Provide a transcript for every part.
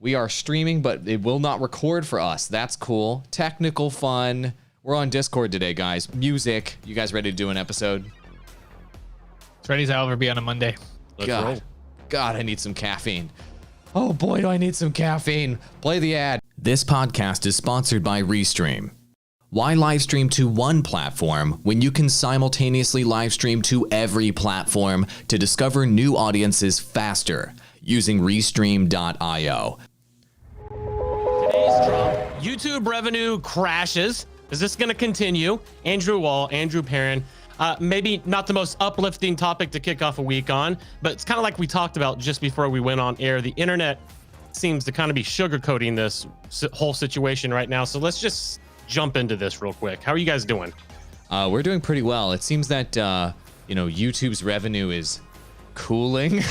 We are streaming, but it will not record for us. That's cool. Technical fun. We're on Discord today, guys. Music. You guys ready to do an episode? As ready as I'll ever be on a Monday. Let's roll. God, I need some caffeine. Oh boy, do I need some caffeine. Play the ad. This podcast is sponsored by Restream. Why live stream to one platform when you can simultaneously live stream to every platform to discover new audiences faster using Restream.io? Today's drop, YouTube revenue crashes. Is this going to continue? Andrew Wall, Andrew Perrin, maybe not the most uplifting topic to kick off a week on, but it's kind of like we talked about just before we went on air. The internet seems to kind of be sugarcoating this whole situation right now. So let's just jump into this real quick. How are you guys doing? We're doing pretty well. It seems that, YouTube's revenue is cooling.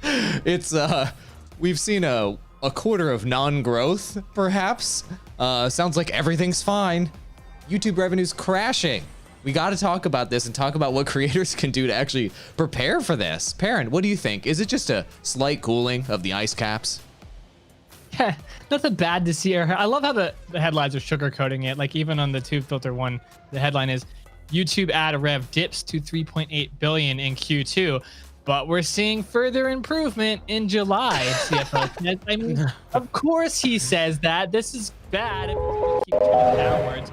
It's, we've seen a quarter of non-growth, perhaps. Sounds like everything's fine. YouTube revenue's crashing. We got to talk about this and talk about what creators can do to actually prepare for this. Perrin, what do you think? Is it just a slight cooling of the ice caps? Yeah, nothing bad to see here. I love how the headlines are sugarcoating it. Like even on the Tube Filter one, the headline is YouTube ad rev dips to 3.8 billion in Q2. But we're seeing further improvement in July, CFO says. I mean, of course he says that. This is bad. It's going to keep trending downwards.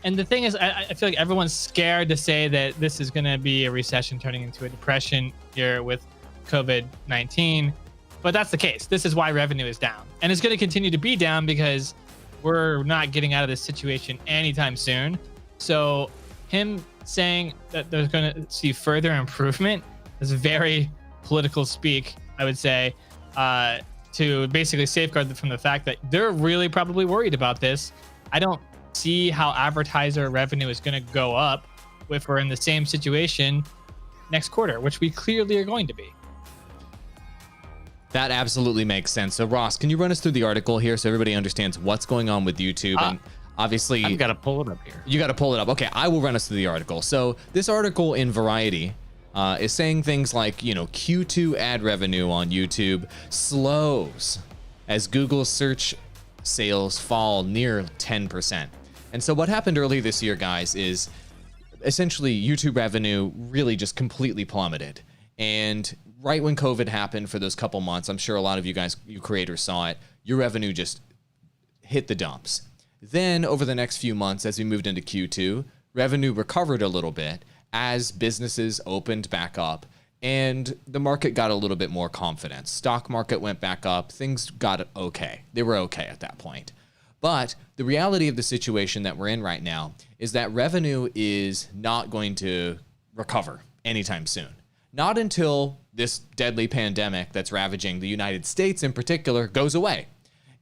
And the thing is, I feel like everyone's scared to say that this is going to be a recession turning into a depression here with COVID-19. But that's the case. This is why revenue is down. And it's going to continue to be down because we're not getting out of this situation anytime soon. So him saying that they're going to see further improvement is very political speak, I would say, to basically safeguard them from the fact that they're really probably worried about this. I don't see how advertiser revenue is going to go up if we're in the same situation next quarter, which we clearly are going to be. That absolutely makes sense. So Ross, can you run us through the article here so everybody understands what's going on with YouTube? And obviously I've got to pull it up here. You got to pull it up. Okay, I will run us through the article. So this article in Variety is saying things like, Q2 ad revenue on YouTube slows as Google's search sales fall near 10%. And so what happened earlier this year, guys, is essentially YouTube revenue really just completely plummeted. And right when COVID happened for those couple months, I'm sure a lot of you creators saw it, your revenue just hit the dumps. Then over the next few months, as we moved into Q2, revenue recovered a little bit as businesses opened back up and the market got a little bit more confidence. Stock market went back up. Things got okay. They were okay at that point. But the reality of the situation that we're in right now is that revenue is not going to recover anytime soon. Not until this deadly pandemic that's ravaging the United States in particular goes away.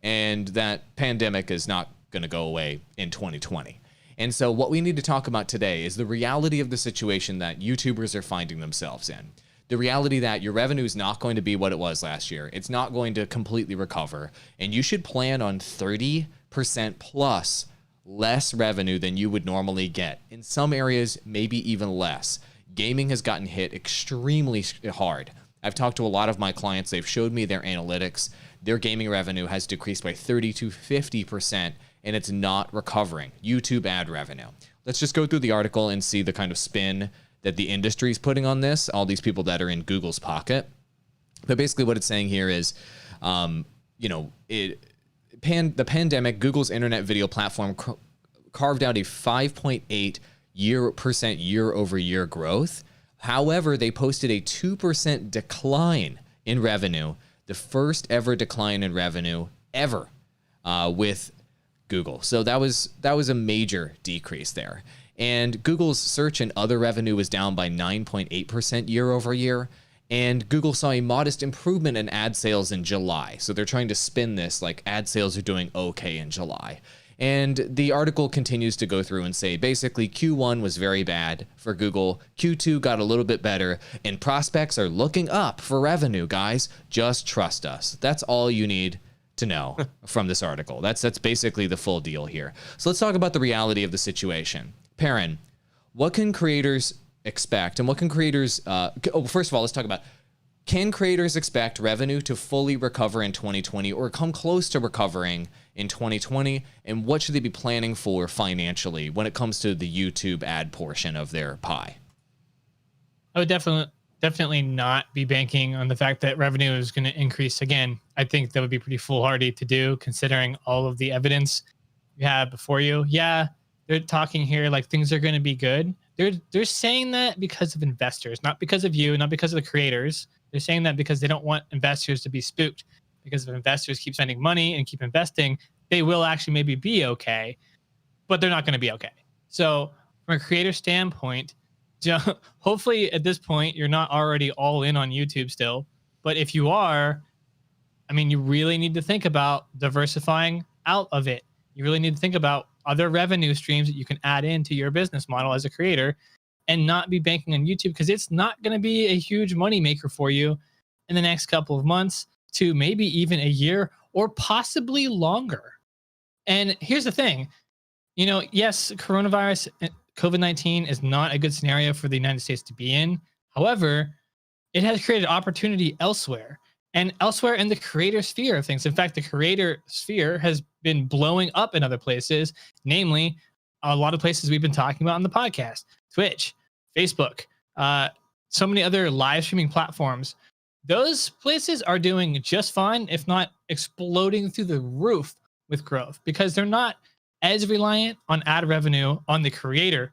And that pandemic is not going to go away in 2020. And so what we need to talk about today is the reality of the situation that YouTubers are finding themselves in. The reality that your revenue is not going to be what it was last year. It's not going to completely recover. And you should plan on 30% plus less revenue than you would normally get. In some areas, maybe even less. Gaming has gotten hit extremely hard. I've talked to a lot of my clients. They've showed me their analytics. Their gaming revenue has decreased by 30 to 50%, and it's not recovering. YouTube ad revenue. Let's just go through the article and see the kind of spin that the industry is putting on this, all these people that are in Google's pocket. But basically what it's saying here is, the pandemic, Google's internet video platform carved out a 5.8% year-over-year growth. However, they posted a 2% decline in revenue, the first ever decline in revenue ever with Google. So that was a major decrease there. And Google's search and other revenue was down by 9.8% year over year. And Google saw a modest improvement in ad sales in July. So they're trying to spin this like ad sales are doing okay in July. And the article continues to go through and say, basically, Q1 was very bad for Google. Q2 got a little bit better, and prospects are looking up for revenue, guys. Just trust us. That's all you need to know from this article. That's basically the full deal here. So let's talk about the reality of the situation. Perrin, what can creators expect, and what can creators... first of all, let's talk about, Can creators expect revenue to fully recover in 2020 or come close to recovering in 2020? And what should they be planning for financially when it comes to the YouTube ad portion of their pie? I would definitely not be banking on the fact that revenue is going to increase again. I think that would be pretty foolhardy to do, considering all of the evidence you have before you. Yeah, they're talking here like things are going to be good. They're saying that because of investors, not because of you, not because of the creators. They're saying that because they don't want investors to be spooked. Because if investors keep spending money and keep investing, they will actually maybe be okay, but they're not going to be okay. So from a creator standpoint, hopefully at this point you're not already all in on YouTube still. But if you are, I mean, you really need to think about diversifying out of it. You really need to think about other revenue streams that you can add into your business model as a creator, and not be banking on YouTube, because it's not going to be a huge money maker for you in the next couple of months to maybe even a year or possibly longer. And here's the thing, yes, coronavirus, COVID-19 is not a good scenario for the United States to be in. However, it has created opportunity elsewhere, and elsewhere in the creator sphere of things. In fact, the creator sphere has been blowing up in other places, namely a lot of places we've been talking about on the podcast: Twitch, Facebook, so many other live streaming platforms. Those places are doing just fine, if not exploding through the roof with growth, because they're not as reliant on ad revenue on the creator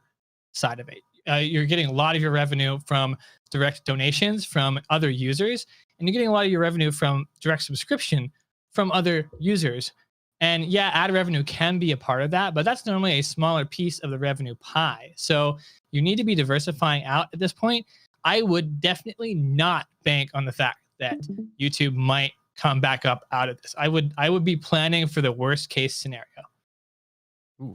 side of it. You're getting a lot of your revenue from direct donations from other users, and you're getting a lot of your revenue from direct subscription from other users. And yeah, ad revenue can be a part of that, but that's normally a smaller piece of the revenue pie. So you need to be diversifying out at this point. I would definitely not bank on the fact that YouTube might come back up out of this. I would be planning for the worst case scenario. Ooh.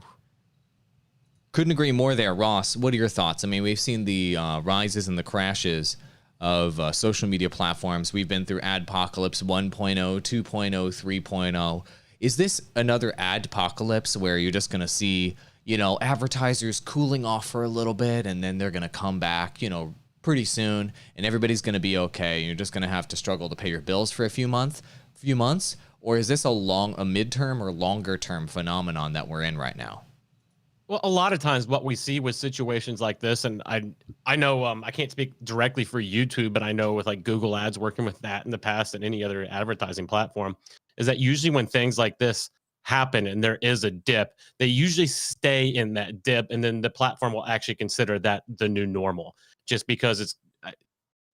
Couldn't agree more there, Ross. What are your thoughts? I mean, we've seen the rises and the crashes of social media platforms. We've been through Adpocalypse 1.0, 2.0, 3.0. Is this another adpocalypse where you're just going to see, advertisers cooling off for a little bit, and then they're going to come back, pretty soon, and everybody's going to be okay? You're just going to have to struggle to pay your bills for a few months? Or is this a midterm or longer term phenomenon that we're in right now? Well, a lot of times what we see with situations like this, and I know I can't speak directly for YouTube, but I know with like Google Ads, working with that in the past and any other advertising platform, is that usually when things like this happen and there is a dip, they usually stay in that dip, and then the platform will actually consider that the new normal, just because it's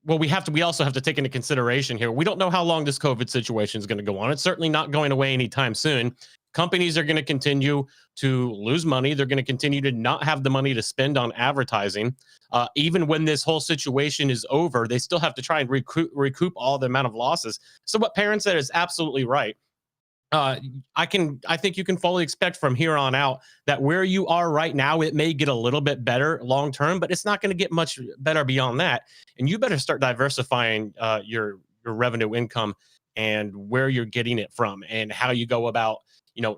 we also have to take into consideration here, we don't know how long this COVID situation is going to go on. It's certainly not going away anytime soon. Companies are going to continue to lose money. They're going to continue to not have the money to spend on advertising. Even when this whole situation is over, they still have to try and recoup all the amount of losses. So what Perrin said is absolutely right. I think you can fully expect from here on out that where you are right now, it may get a little bit better long term, but it's not going to get much better beyond that. And you better start diversifying your revenue income and where you're getting it from, and how you go about,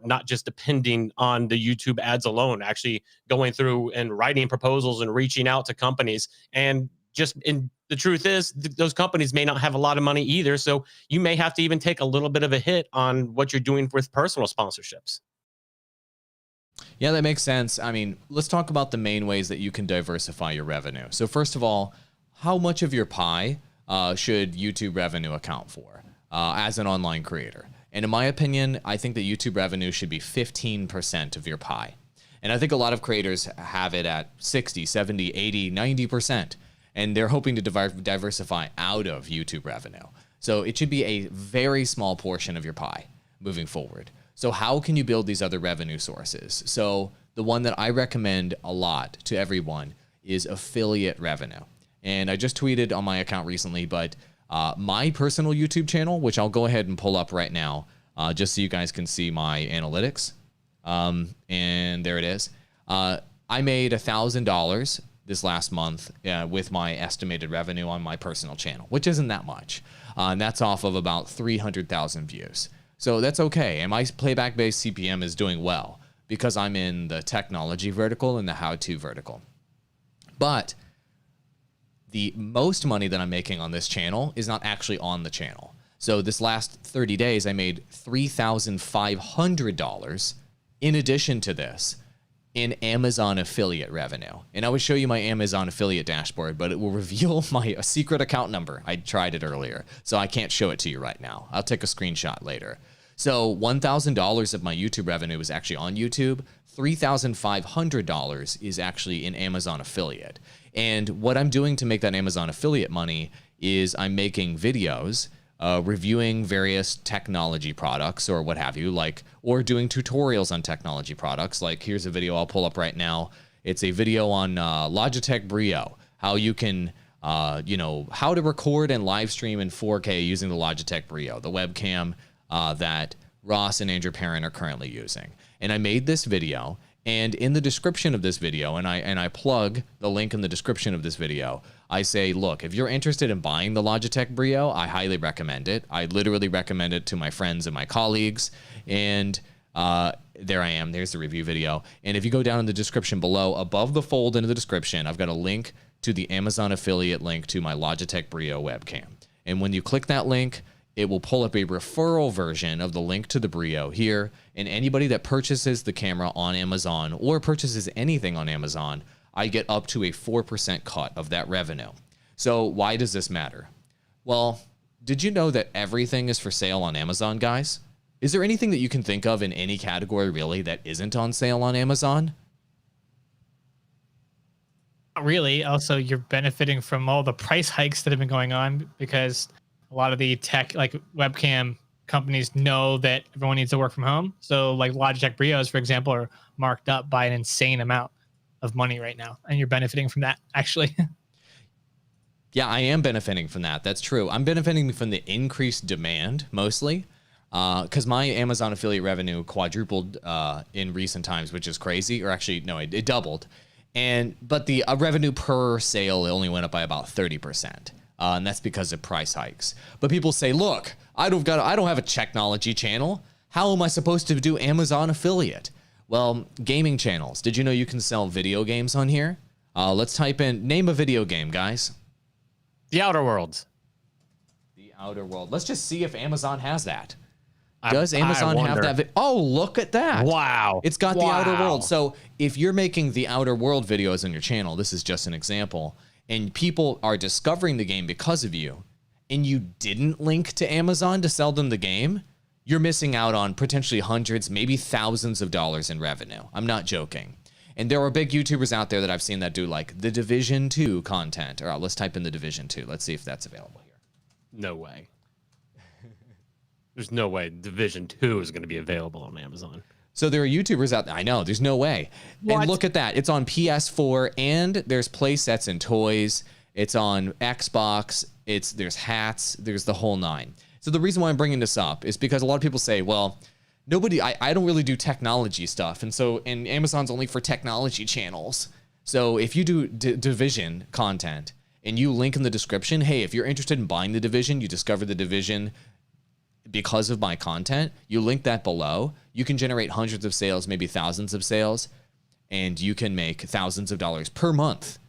not just depending on the YouTube ads alone, actually going through and writing proposals and reaching out to companies. And the truth is, those companies may not have a lot of money either. So you may have to even take a little bit of a hit on what you're doing with personal sponsorships. Yeah, that makes sense. I mean, let's talk about the main ways that you can diversify your revenue. So first of all, how much of your pie should YouTube revenue account for as an online creator? And in my opinion, I think that YouTube revenue should be 15% of your pie. And I think a lot of creators have it at 60, 70, 80, 90%. And they're hoping to diversify out of YouTube revenue. So it should be a very small portion of your pie moving forward. So how can you build these other revenue sources? So the one that I recommend a lot to everyone is affiliate revenue. And I just tweeted on my account recently, but my personal YouTube channel, which I'll go ahead and pull up right now, just so you guys can see my analytics. And there it is. I made $1,000 this last month with my estimated revenue on my personal channel, which isn't that much. And that's off of about 300,000 views. So that's okay. And my playback-based CPM is doing well because I'm in the technology vertical and the how-to vertical. But the most money that I'm making on this channel is not actually on the channel. So this last 30 days, I made $3,500 in addition to this in Amazon affiliate revenue. And I would show you my Amazon affiliate dashboard, but it will reveal my secret account number. I tried it earlier, so I can't show it to you right now. I'll take a screenshot later. So $1,000 of my YouTube revenue is actually on YouTube. $3,500 is actually in Amazon affiliate. And what I'm doing to make that Amazon affiliate money is I'm making videos reviewing various technology products or what have you, like, or doing tutorials on technology products. Like here's a video I'll pull up right now. It's a video on Logitech Brio, how you can, how to record and live stream in 4K using the Logitech Brio, the webcam that Ross and Andrew Perrin are currently using. And I made this video, and in the description of this video, and I plug the link in the description of this video, I say, look, if you're interested in buying the Logitech Brio, I highly recommend it. I literally recommend it to my friends and my colleagues. And there I am. There's the review video. And if you go down in the description below, above the fold in the description, I've got a link to the Amazon affiliate link to my Logitech Brio webcam. And when you click that link, it will pull up a referral version of the link to the Brio here. And anybody that purchases the camera on Amazon or purchases anything on Amazon, I get up to a 4% cut of that revenue. So why does this matter? Well, did you know that everything is for sale on Amazon, guys? Is there anything that you can think of in any category really that isn't on sale on Amazon? Not really. Also, you're benefiting from all the price hikes that have been going on because a lot of the tech, like webcam companies, know that everyone needs to work from home. So like Logitech Brios, for example, are marked up by an insane amount of money right now. And you're benefiting from that, actually. Yeah, I am benefiting from that. That's true. I'm benefiting from the increased demand mostly because my Amazon affiliate revenue quadrupled in recent times, which is crazy. Or actually, no, it doubled. But the revenue per sale only went up by about 30%. And that's because of price hikes. But people say, look, I don't have a technology channel. How am I supposed to do Amazon affiliate? Well, gaming channels. Did you know you can sell video games on here? Let's type in, name a video game, guys. The Outer Worlds. The Outer World. Let's just see if Amazon has that. Does Amazon have that? Oh, look at that. Wow. It's got the Outer World. So if you're making the Outer World videos on your channel, this is just an example, and people are discovering the game because of you, and you didn't link to Amazon to sell them the game, you're missing out on potentially hundreds, maybe thousands of dollars in revenue. I'm not joking. And there are big YouTubers out there that I've seen that do like the Division 2 content. All right, let's type in the Division 2. Let's see if that's available here. No way. There's no way Division 2 is going to be available on Amazon. So there are YouTubers out there. I know, there's no way. What? And look at that. It's on PS4 and there's play sets and toys. It's on Xbox. There's hats. There's the whole nine. So the reason why I'm bringing this up is because a lot of people say, well, I don't really do technology stuff. And Amazon's only for technology channels. So if you do Division content and you link in the description, hey, if you're interested in buying the Division, you discover the Division because of my content, you link that below, you can generate hundreds of sales, maybe thousands of sales, and you can make thousands of dollars per month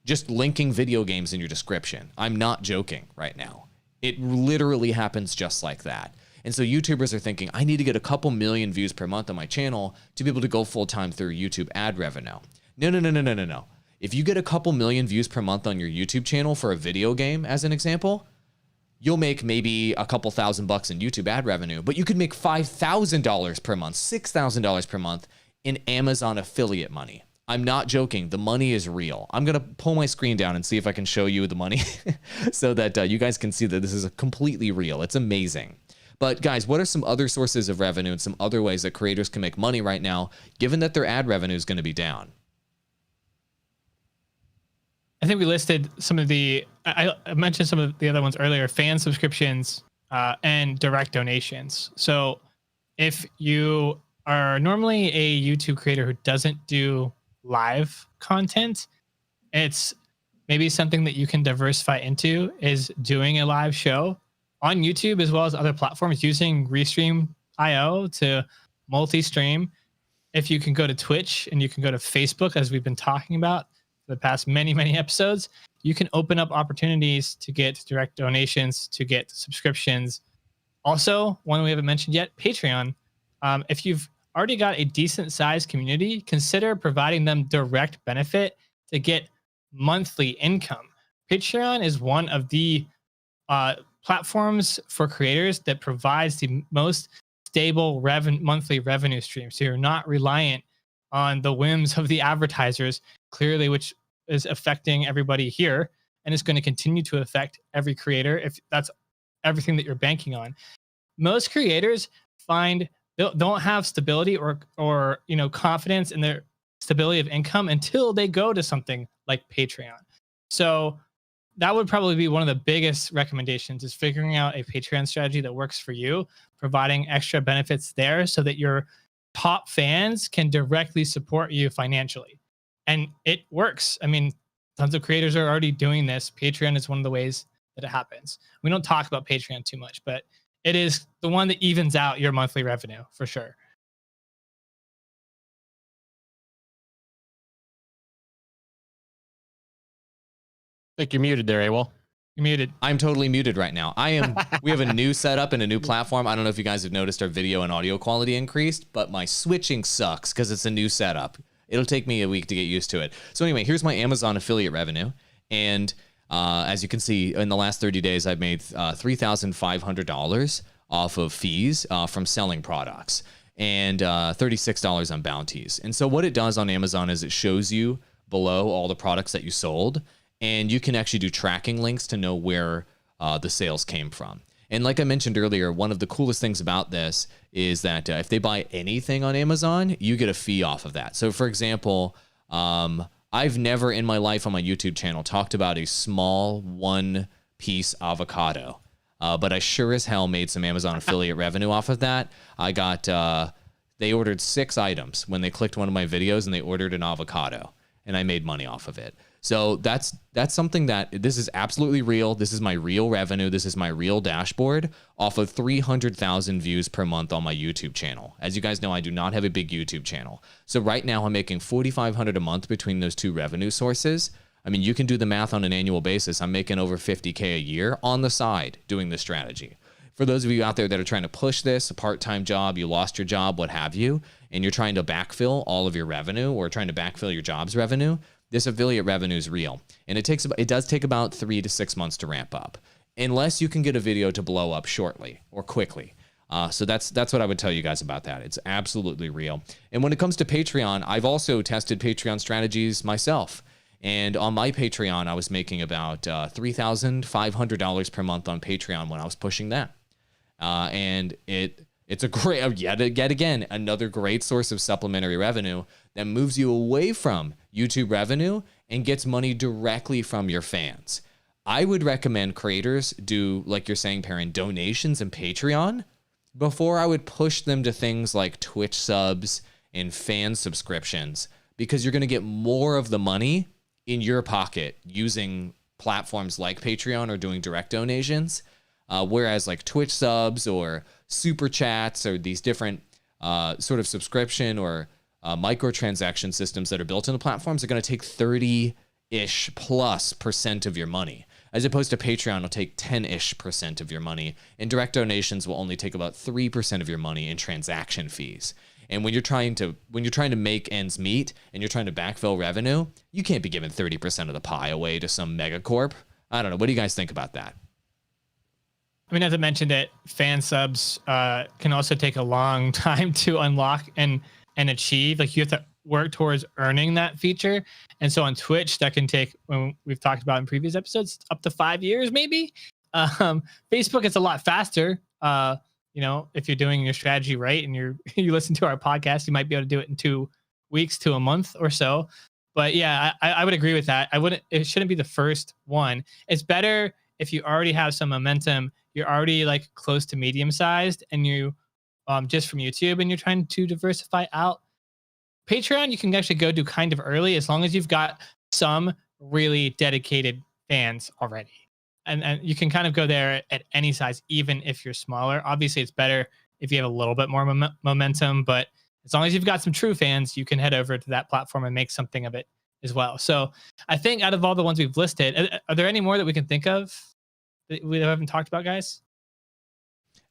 just linking video games in your description. I'm not joking right now. It literally happens just like that. And so YouTubers are thinking, I need to get a couple million views per month on my channel to be able to go full-time through YouTube ad revenue. No. If you get a couple million views per month on your YouTube channel for a video game, as an example, you'll make maybe a couple $1,000 in YouTube ad revenue, but you could make $5,000 per month, $6,000 per month in Amazon affiliate money. I'm not joking. The money is real. I'm going to pull my screen down and see if I can show you the money so that you guys can see that this is completely real. It's amazing. But guys, what are some other sources of revenue and some other ways that creators can make money right now, given that their ad revenue is going to be down? I think we listed some of I mentioned some of the other ones earlier, fan subscriptions and direct donations. So if you are normally a YouTube creator who doesn't do live content, it's maybe something that you can diversify into is doing a live show on YouTube as well as other platforms using Restream.io to multi-stream. If you can go to Twitch and you can go to Facebook, as we've been talking about, for the past many episodes, you can open up opportunities to get direct donations, to get subscriptions. Also, one we haven't mentioned yet, Patreon. If you've already got a decent sized community, consider providing them direct benefit to get monthly income. Patreon is one of the platforms for creators that provides the most stable monthly revenue stream. So you're not reliant on the whims of the advertisers, clearly, which is affecting everybody here, and it's going to continue to affect every creator if that's everything that you're banking on. Most creators don't have stability or confidence in their stability of income until they go to something like Patreon. So that would probably be one of the biggest recommendations, is figuring out a Patreon strategy that works for you, providing extra benefits there so that your top fans can directly support you financially. And it works. I mean, tons of creators are already doing this. Patreon is one of the ways that it happens. We don't talk about Patreon too much, but it is the one that evens out your monthly revenue for sure. I think you're muted there, AWOL. You're muted. I'm totally muted right now. We have a new setup and a new platform. I don't know if you guys have noticed our video and audio quality increased, but my switching sucks because it's a new setup. It'll take me a week to get used to it. So anyway, here's my Amazon affiliate revenue. And as you can see, in the last 30 days, I've made $3,500 off of fees from selling products, and $36 on bounties. And so what it does on Amazon is it shows you below all the products that you sold, and you can actually do tracking links to know where the sales came from. And like I mentioned earlier, one of the coolest things about this is that if they buy anything on Amazon, you get a fee off of that. So for example, I've never in my life on my YouTube channel talked about a small one-piece avocado, but I sure as hell made some Amazon affiliate revenue off of that. I got, they ordered 6 items when they clicked one of my videos, and they ordered an avocado, and I made money off of it. So that's something that this is absolutely real. This is my real revenue. This is my real dashboard off of 300,000 views per month on my YouTube channel. As you guys know, I do not have a big YouTube channel. So right now I'm making $4,500 a month between those two revenue sources. I mean, you can do the math on an annual basis. I'm making over 50K a year on the side doing this strategy. For those of you out there that are trying to push this, a part-time job, you lost your job, what have you, and you're trying to backfill all of your revenue or trying to backfill your job's revenue, this affiliate revenue is real. And it does take about 3 to 6 months to ramp up, unless you can get a video to blow up shortly or quickly. So that's what I would tell you guys about that. It's absolutely real. And when it comes to Patreon, I've also tested Patreon strategies myself. And on my Patreon, I was making about $3,500 per month on Patreon when I was pushing that. And it's a great, yet again, another great source of supplementary revenue that moves you away from YouTube revenue and gets money directly from your fans. I would recommend creators do, like you're saying, Perrin, donations and Patreon before I would push them to things like Twitch subs and fan subscriptions, because you're going to get more of the money in your pocket using platforms like Patreon or doing direct donations. Whereas like Twitch subs or super chats or these different sort of subscription or microtransaction systems that are built into platforms are going to take 30-ish plus % of your money, as opposed to Patreon will take 10-ish % of your money, and direct donations will only take about 3% of your money in transaction fees. And when you're trying to make ends meet and you're trying to backfill revenue, you can't be giving 30% of the pie away to some megacorp. I don't know. What do you guys think about that? I mean, as I mentioned, it fan subs can also take a long time to unlock and achieve. Like, you have to work towards earning that feature. And so on Twitch, that can take, when we've talked about in previous episodes, up to 5 years, maybe. Facebook, it's a lot faster. If you're doing your strategy right and you listen to our podcast, you might be able to do it in 2 weeks to a month or so. But yeah, I would agree with that. It shouldn't be the first one. It's better if you already have some momentum, you're already like close to medium sized, and you just from YouTube, and you're trying to diversify out. Patreon, you can actually go do kind of early, as long as you've got some really dedicated fans already. And you can kind of go there at any size, even if you're smaller. Obviously, it's better if you have a little bit more momentum, but as long as you've got some true fans, you can head over to that platform and make something of it as well. So I think out of all the ones we've listed, are there any more that we can think of that we haven't talked about, guys?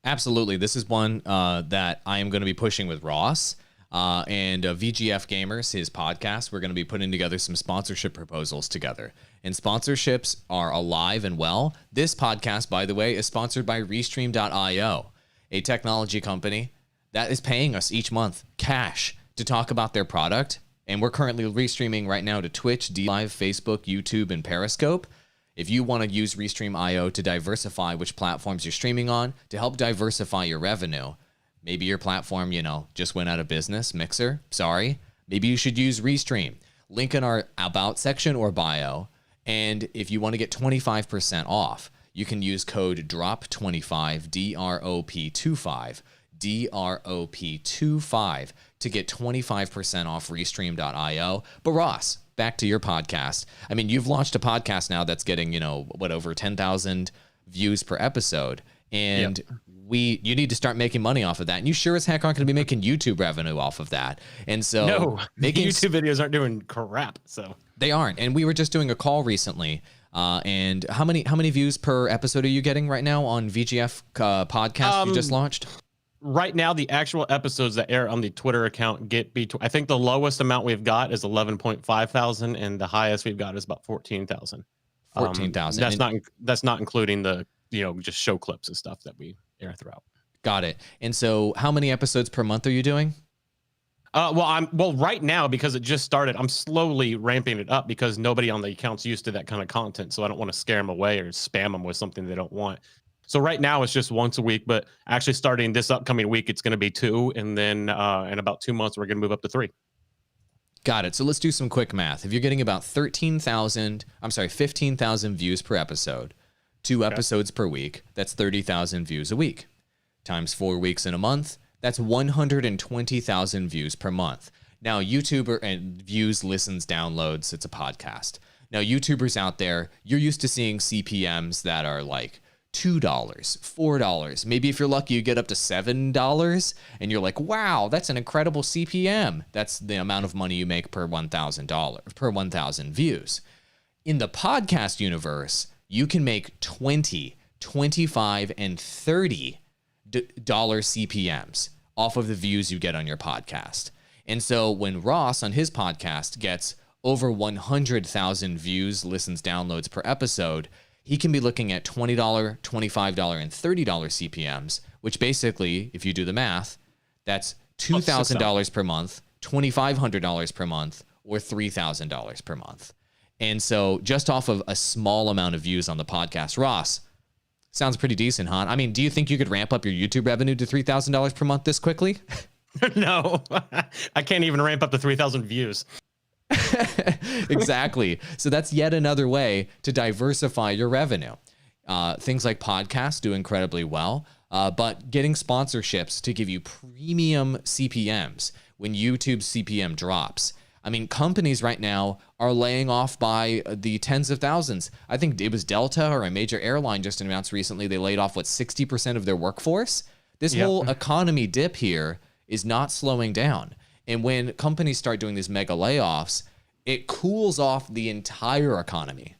Absolutely. This is one that I am going to be pushing with Ross and VGF Gamers, his podcast. We're going to be putting together some sponsorship proposals together. And sponsorships are alive and well. This podcast, by the way, is sponsored by Restream.io, a technology company that is paying us each month cash to talk about their product. And we're currently restreaming right now to Twitch, DLive, Facebook, YouTube, and Periscope. If you want to use Restream.io to diversify which platforms you're streaming on, to help diversify your revenue, maybe your platform, just went out of business, Mixer, sorry. Maybe you should use Restream. Link in our About section or bio. And if you want to get 25% off, you can use code DROP25, DROP25, DROP25 to get 25% off Restream.io. But Ross, back to your podcast. I mean, you've launched a podcast now that's getting, over 10,000 views per episode. And you need to start making money off of that. And you sure as heck aren't going to be making YouTube revenue off of that. And so no, YouTube videos aren't doing crap. So they aren't. And we were just doing a call recently. And how many views per episode are you getting right now on VGF podcast you just launched? Right now, the actual episodes that air on the Twitter account get between, I think the lowest amount we've got is 11.5 thousand, and the highest we've got is about 14,000. 14,000. That's not including the just show clips and stuff that we air throughout. Got it. And so, how many episodes per month are you doing? Well, right now, because it just started, I'm slowly ramping it up because nobody on the account's used to that kind of content, so I don't want to scare them away or spam them with something they don't want. So right now it's just once a week, but actually starting this upcoming week, it's going to be 2. And then in about 2 months, we're going to move up to 3. Got it. So let's do some quick math. If you're getting about 15,000 views per episode, 2 episodes per week, that's 30,000 views a week. Times 4 weeks in a month, that's 120,000 views per month. Now, YouTuber and views, listens, downloads, it's a podcast. Now, YouTubers out there, you're used to seeing CPMs that are like $2, $4. Maybe if you're lucky, you get up to $7 and you're like, wow, that's an incredible CPM. That's the amount of money you make per $1,000, per 1,000 views. In the podcast universe, you can make 20, 25, and $30 CPMs off of the views you get on your podcast. And so when Ross on his podcast gets over 100,000 views, listens, downloads per episode, he can be looking at $20, $25, and $30 CPMs, which basically, if you do the math, that's $2,000 per month, $2,500 per month, or $3,000 per month. And so just off of a small amount of views on the podcast, Ross, sounds pretty decent, huh? I mean, do you think you could ramp up your YouTube revenue to $3,000 per month this quickly? No, I can't even ramp up to 3,000 views. Exactly. So that's yet another way to diversify your revenue. Things like podcasts do incredibly well, but getting sponsorships to give you premium CPMs when YouTube's CPM drops. I mean, companies right now are laying off by the tens of thousands. I think it was Delta or a major airline just announced recently they laid off, 60% of their workforce? This whole economy dip here is not slowing down. And when companies start doing these mega layoffs, it cools off the entire economy.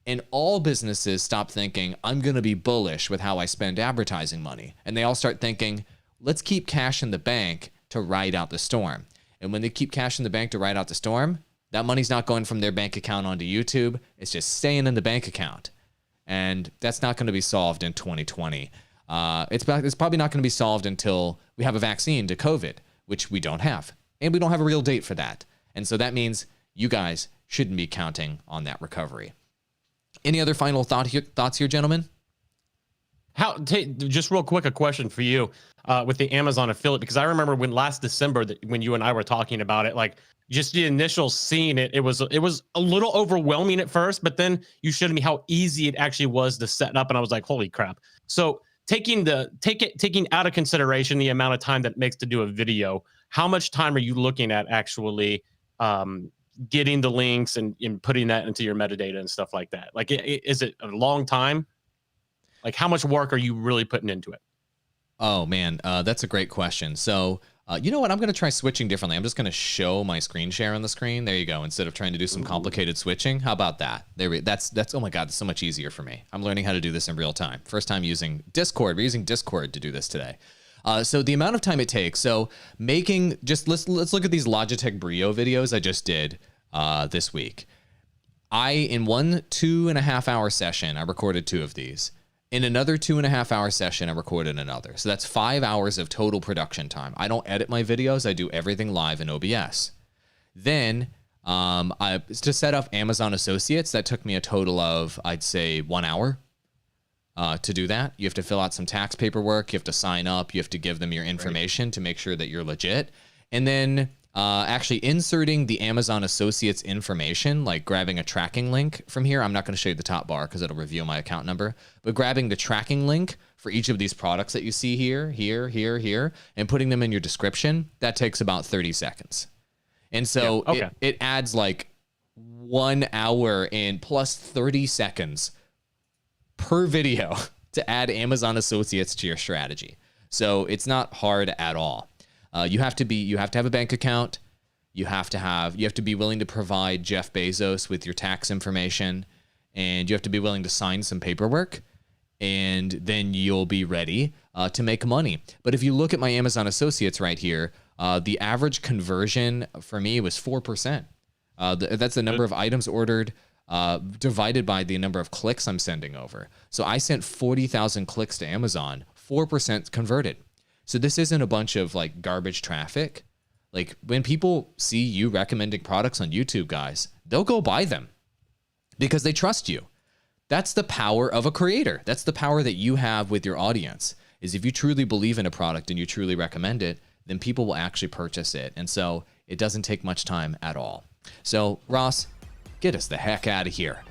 And all businesses stop thinking, I'm going to be bullish with how I spend advertising money. And they all start thinking, let's keep cash in the bank to ride out the storm. And when they keep cash in the bank to ride out the storm, that money's not going from their bank account onto YouTube. It's just staying in the bank account. And that's not going to be solved in 2020. It's probably not going to be solved until we have a vaccine to COVID, which we don't have. And we don't have a real date for that. And so that means you guys shouldn't be counting on that recovery. Any other final thoughts here, gentlemen? Just real quick, a question for you with the Amazon affiliate, because I remember when last December when you and I were talking about it, like just the initial seeing it was a little overwhelming at first, but then you showed me how easy it actually was to set up, and I was like, holy crap. So taking out of consideration the amount of time that it makes to do a video, how much time are you looking at actually getting the links and putting that into your metadata and stuff like that? Like, is it a long time? Like, how much work are you really putting into it? Oh man, that's a great question. So You know what? I'm going to try switching differently. I'm just going to show my screen share on the screen. There you go. Instead of trying to do some complicated switching. How about that? That's oh my God, it's so much easier for me. I'm learning how to do this in real time. First time using Discord. We're using Discord to do this today. So the amount of time it takes. So making let's look at these Logitech Brio videos I just did this week. In one 2.5 hour session, I recorded 2 of these. In another 2.5 hour session, I recorded another. So that's 5 hours of total production time. I don't edit my videos. I do everything live in OBS. Then to set up Amazon Associates, that took me a total of, I'd say, 1 hour to do that. You have to fill out some tax paperwork. You have to sign up. You have to give them your information to make sure that you're legit. And then actually inserting the Amazon Associates information, like grabbing a tracking link from here. I'm not going to show you the top bar because it'll reveal my account number, but grabbing the tracking link for each of these products that you see here, and putting them in your description, that takes about 30 seconds. And so it adds like 1 hour and plus 30 seconds per video to add Amazon Associates to your strategy. So it's not hard at all. You have to have a bank account. You have to be willing to provide Jeff Bezos with your tax information, and you have to be willing to sign some paperwork, and then you'll be ready to make money. But if you look at my Amazon Associates right here, the average conversion for me was 4%. That's the number of items ordered divided by the number of clicks I'm sending over. So I sent 40,000 clicks to Amazon, 4% converted. So this isn't a bunch of like garbage traffic. Like when people see you recommending products on YouTube, guys, they'll go buy them because they trust you. That's the power of a creator. That's the power that you have with your audience, is if you truly believe in a product and you truly recommend it, then people will actually purchase it. And so it doesn't take much time at all. So Ross, get us the heck out of here.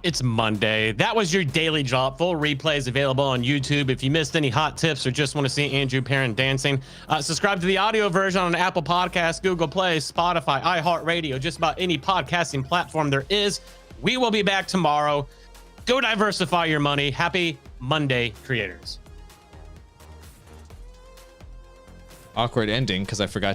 It's Monday. That was your daily drop. Full replays available on YouTube. If you missed any hot tips or just want to see Andrew Parent dancing, subscribe to the audio version on Apple Podcasts, Google Play, Spotify, iHeartRadio, just about any podcasting platform there is. We will be back tomorrow. Go diversify your money. Happy Monday, creators. Awkward ending because I forgot to